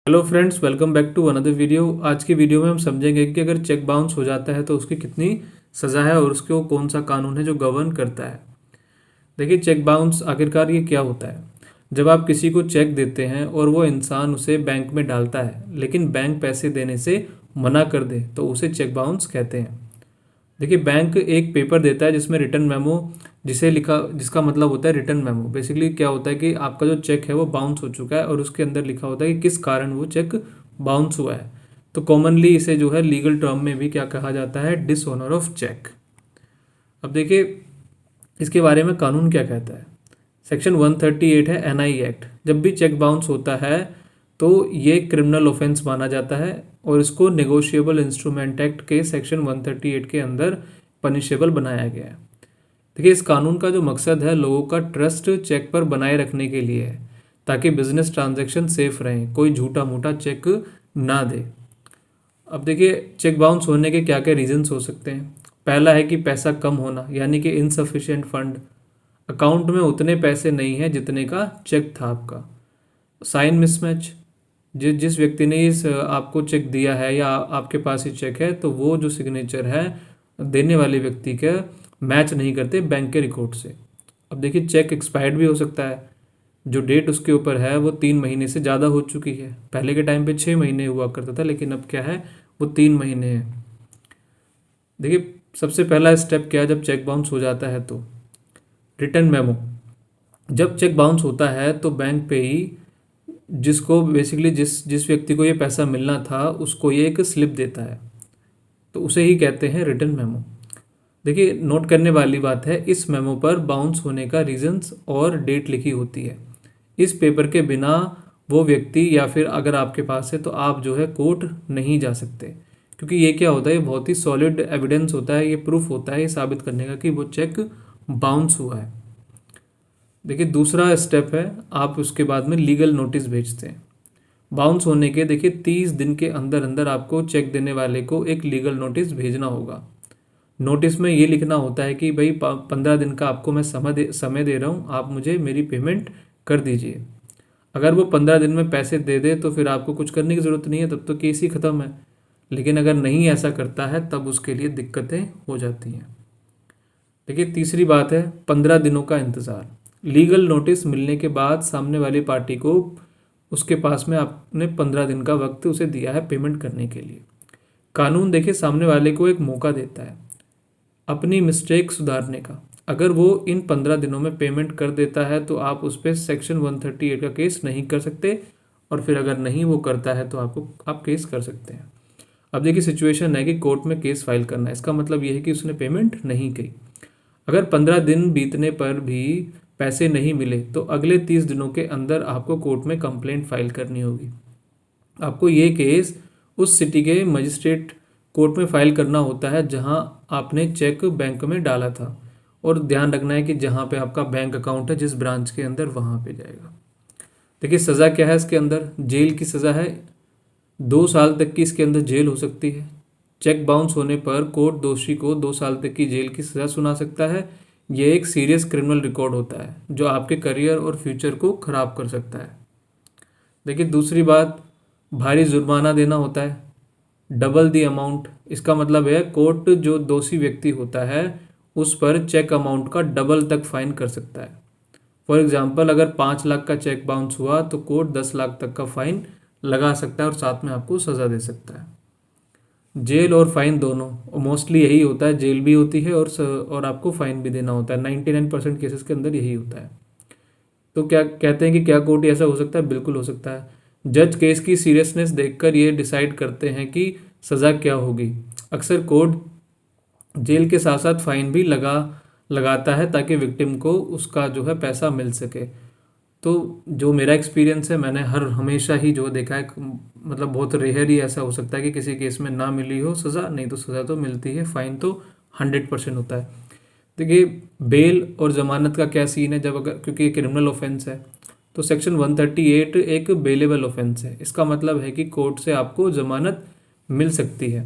Hello friends, welcome back to another video. आज की video में हम समझेंगे कि अगर चेक बाउंस हो जाता है तो उसकी कितनी सज़ा है और उसको कौन सा कानून है जो गवर्न करता है। देखिए, चेक बाउंस आखिरकार ये क्या होता है। जब आप किसी को चेक देते हैं और वो इंसान उसे बैंक में डालता है लेकिन बैंक पैसे देने से मना कर दे तो उसे चेक बाउंस कहते हैं। देखिए, बैंक एक पेपर देता है जिसमें रिटर्न मेमो जिसका मतलब होता है रिटर्न मेमो। बेसिकली क्या होता है कि आपका जो चेक है वो बाउंस हो चुका है और उसके अंदर लिखा होता है कि किस कारण वो चेक बाउंस हुआ है। तो कॉमनली इसे जो है लीगल टर्म में भी क्या कहा जाता है, डिसऑनर ऑफ चेक। अब देखिए, इसके बारे में कानून क्या कहता है। सेक्शन 138 है एनआई एक्ट। जब भी चेक बाउंस होता है तो ये क्रिमिनल ऑफेंस माना जाता है और इसको नेगोशिएबल इंस्ट्रूमेंट एक्ट के सेक्शन 138 के अंदर पनिशेबल बनाया गया है। देखिए, इस कानून का जो मकसद है लोगों का ट्रस्ट चेक पर बनाए रखने के लिए है, ताकि बिजनेस ट्रांजैक्शन सेफ रहें, कोई झूठा मूठा चेक ना दे। अब देखिए, चेक बाउंस होने के क्या क्या रीजंस हो सकते हैं। पहला है कि पैसा कम होना, यानी कि इनसफिशिएंट फंड, अकाउंट में उतने पैसे नहीं है जितने का चेक था आपका। साइन मिसमैच, जिस व्यक्ति ने इस आपको चेक दिया है या आपके पास ही चेक है तो वो जो सिग्नेचर है देने वाले व्यक्ति का मैच नहीं करते बैंक के रिकॉर्ड से। अब देखिए, चेक एक्सपायर्ड भी हो सकता है। जो डेट उसके ऊपर है वो 3 महीने से ज़्यादा हो चुकी है। पहले के टाइम पे 6 महीने हुआ करता था, लेकिन अब क्या है, वो 3 महीने है। देखिए, सबसे पहला स्टेप क्या है जब चेक बाउंस हो जाता है तो रिटर्न मेमो। जब चेक बाउंस होता है तो बैंक पे ही जिसको बेसिकली जिस जिस व्यक्ति को ये पैसा मिलना था उसको ये एक स्लिप देता है, तो उसे ही कहते हैं रिटर्न मेमो। देखिए, नोट करने वाली बात है, इस मेमो पर बाउंस होने का रीजंस और डेट लिखी होती है। इस पेपर के बिना वो व्यक्ति या फिर अगर आपके पास है तो आप जो है कोर्ट नहीं जा सकते, क्योंकि ये क्या होता है, ये बहुत ही सॉलिड एविडेंस होता है, ये प्रूफ होता है ये साबित करने का कि वो चेक बाउंस हुआ है। देखिए, दूसरा स्टेप है, आप उसके बाद में लीगल नोटिस भेजते हैं। बाउंस होने के देखिए 30 दिन के अंदर अंदर आपको चेक देने वाले को एक लीगल नोटिस भेजना होगा। नोटिस में ये लिखना होता है कि भाई 15 दिन का आपको मैं समय दे रहा हूँ, आप मुझे मेरी पेमेंट कर दीजिए। अगर वो 15 दिन में पैसे दे दे तो फिर आपको कुछ करने की ज़रूरत नहीं है, तब तो केस ही ख़त्म है। लेकिन अगर नहीं ऐसा करता है तब उसके लिए दिक्कतें हो जाती हैं। देखिए, तीसरी बात है 15 दिनों का इंतज़ार। लीगल नोटिस मिलने के बाद सामने वाली पार्टी को उसके पास में आपने 15 दिन का वक्त उसे दिया है पेमेंट करने के लिए। कानून देखिए सामने वाले को एक मौका देता है अपनी मिस्टेक सुधारने का। अगर वो इन 15 दिनों में पेमेंट कर देता है तो आप उस पर सेक्शन 138 का केस नहीं कर सकते, और फिर अगर नहीं वो करता है तो आप केस कर सकते हैं। अब देखिए, सिचुएशन है कि कोर्ट में केस फाइल करना है, इसका मतलब ये है कि उसने पेमेंट नहीं की। अगर 15 दिन बीतने पर भी पैसे नहीं मिले तो अगले 30 दिनों के अंदर आपको कोर्ट में कंप्लेंट फाइल करनी होगी। आपको ये केस उस सिटी के मजिस्ट्रेट कोर्ट में फाइल करना होता है जहां आपने चेक बैंक में डाला था, और ध्यान रखना है कि जहां पे आपका बैंक अकाउंट है जिस ब्रांच के अंदर वहां पे जाएगा। देखिए, सज़ा क्या है इसके अंदर, जेल की सज़ा है। 2 साल तक की इसके अंदर जेल हो सकती है। चेक बाउंस होने पर कोर्ट दोषी को 2 साल तक की जेल की सज़ा सुना सकता है। यह एक सीरियस क्रिमिनल रिकॉर्ड होता है जो आपके करियर और फ्यूचर को खराब कर सकता है। देखिए, दूसरी बात, भारी जुर्माना देना होता है, डबल दी अमाउंट। इसका मतलब है कोर्ट जो दोषी व्यक्ति होता है उस पर चेक अमाउंट का डबल तक फाइन कर सकता है। फॉर एग्जांपल, अगर 5 लाख का चेक बाउंस हुआ तो कोर्ट 10 लाख तक का फाइन लगा सकता है और साथ में आपको सज़ा दे सकता है। जेल और फाइन दोनों मोस्टली यही होता है, जेल भी होती है और आपको फाइन भी देना होता है। 99% केसेस के अंदर यही होता है। तो क्या कहते हैं कि क्या कोर्ट ऐसा हो सकता है? बिल्कुल हो सकता है। जज केस की सीरियसनेस देखकर ये डिसाइड करते हैं कि सज़ा क्या होगी। अक्सर कोर्ट जेल के साथ साथ फाइन भी लगाता है ताकि विक्टिम को उसका जो है पैसा मिल सके। तो जो मेरा एक्सपीरियंस है, मैंने हमेशा ही जो देखा है, मतलब बहुत रेयर ही ऐसा हो सकता है कि किसी केस में ना मिली हो सज़ा, नहीं तो सज़ा तो मिलती है, फाइन तो 100% होता है। देखिए, बेल और ज़मानत का क्या सीन है, जब अगर क्योंकि ये क्रिमिनल ऑफेंस है तो सेक्शन 138 एक बेलेबल ऑफेंस है। इसका मतलब है कि कोर्ट से आपको ज़मानत मिल सकती है,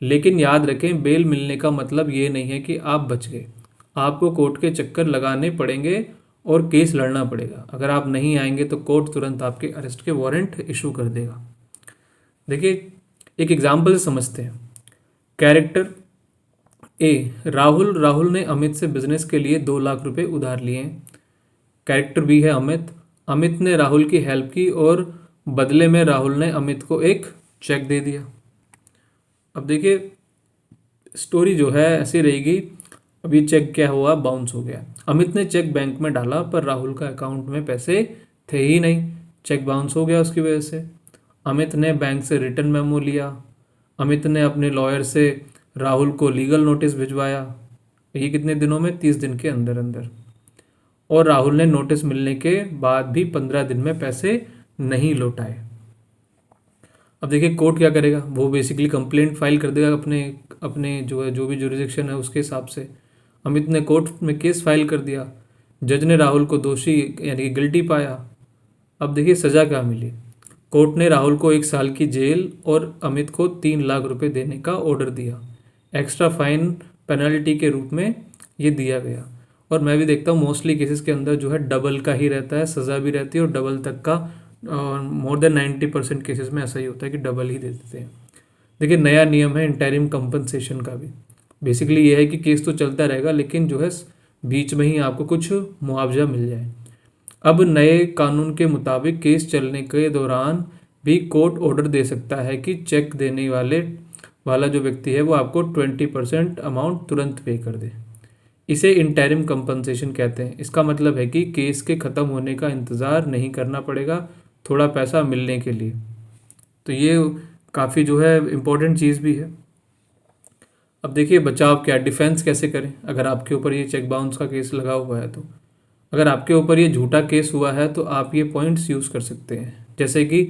लेकिन याद रखें बेल मिलने का मतलब ये नहीं है कि आप बच गए। आपको कोर्ट के चक्कर लगाने पड़ेंगे और केस लड़ना पड़ेगा। अगर आप नहीं आएंगे तो कोर्ट तुरंत आपके अरेस्ट के वारंट इशू कर देगा। देखिए एक एग्जाम्पल से समझते हैं। कैरेक्टर ए, राहुल राहुल ने अमित से बिजनेस के लिए 2 लाख रुपए उधार लिए हैं। कैरेक्टर बी है अमित, अमित ने राहुल की हेल्प की और बदले में राहुल ने अमित को एक चेक दे दिया। अब देखिए स्टोरी जो है ऐसी रहेगी। अब ये चेक क्या हुआ, बाउंस हो गया। अमित ने चेक बैंक में डाला पर राहुल का अकाउंट में पैसे थे ही नहीं, चेक बाउंस हो गया उसकी वजह से। अमित ने बैंक से रिटर्न मेमो लिया, अमित ने अपने लॉयर से राहुल को लीगल नोटिस भिजवाया, ये कितने दिनों में, 30 दिन के अंदर अंदर। और राहुल ने नोटिस मिलने के बाद भी 15 दिन में पैसे नहीं लौटाए। अब देखिए कोर्ट क्या करेगा, वो बेसिकली कंप्लेंट फाइल कर देगा अपने अपने जो भी जुरिडिक्शन है उसके हिसाब से। अमित ने कोर्ट में केस फाइल कर दिया, जज ने राहुल को दोषी यानी कि गिल्टी पाया। अब देखिए सज़ा क्या मिली, कोर्ट ने राहुल को 1 साल की जेल और अमित को 3 लाख रुपए देने का ऑर्डर दिया। एक्स्ट्रा फाइन पेनल्टी के रूप में ये दिया गया। और मैं भी देखता हूँ मोस्टली केसेस के अंदर जो है डबल का ही रहता है, सज़ा भी रहती है और डबल तक का, मोर देन 90% केसेस में ऐसा ही होता है कि डबल ही दे देते हैं। देखिए नया नियम है इंटरिम कंपनसेशन का भी। बेसिकली ये है कि केस तो चलता रहेगा लेकिन जो है बीच में ही आपको कुछ मुआवजा मिल जाए। अब नए कानून के मुताबिक केस चलने के दौरान भी कोर्ट ऑर्डर दे सकता है कि चेक देने वाला जो व्यक्ति है वो आपको 20% अमाउंट तुरंत पे कर दे। इसे इंटरिम कंपनसेशन कहते हैं। इसका मतलब है कि केस के ख़त्म होने का इंतज़ार नहीं करना पड़ेगा थोड़ा पैसा मिलने के लिए। तो ये काफ़ी जो है इम्पोर्टेंट चीज़ भी है। अब देखिए बचाव क्या, डिफेंस कैसे करें अगर आपके ऊपर ये चेक बाउंस का केस लगा हुआ है। तो अगर आपके ऊपर ये झूठा केस हुआ है तो आप ये पॉइंट्स यूज़ कर सकते हैं, जैसे कि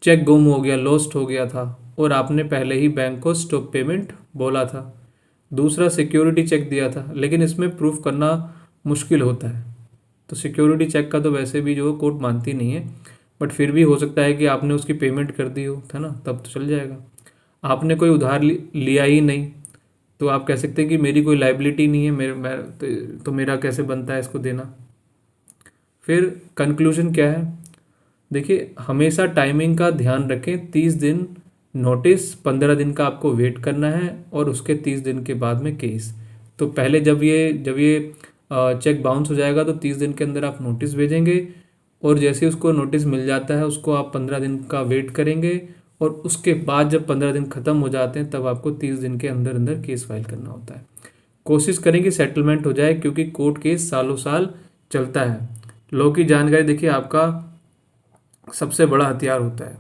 चेक गुम हो गया, लॉस्ट हो गया था और आपने पहले ही बैंक को स्टॉप पेमेंट बोला था। दूसरा सिक्योरिटी चेक दिया था लेकिन इसमें प्रूफ करना मुश्किल होता है, तो सिक्योरिटी चेक का तो वैसे भी जो कोर्ट मानती नहीं है, बट फिर भी हो सकता है कि आपने उसकी पेमेंट कर दी हो, है ना, तब तो चल जाएगा। आपने कोई उधार लिया ही नहीं तो आप कह सकते हैं कि मेरी कोई लाइबिलिटी नहीं है, तो मेरा कैसे बनता है इसको देना। फिर कंक्लूजन क्या है, देखिए हमेशा टाइमिंग का ध्यान रखें। 30 दिन नोटिस, 15 दिन का आपको वेट करना है और उसके 30 दिन के बाद में केस। तो पहले जब ये चेक बाउंस हो जाएगा तो 30 दिन के अंदर आप नोटिस भेजेंगे और जैसे उसको नोटिस मिल जाता है उसको आप 15 दिन का वेट करेंगे और उसके बाद जब 15 दिन ख़त्म हो जाते हैं तब आपको 30 दिन के अंदर अंदर केस फाइल करना होता है। कोशिश करें कि सेटलमेंट हो जाए क्योंकि कोर्ट केस सालों साल चलता है। लॉ की जानकारी देखिए आपका सबसे बड़ा हथियार होता है।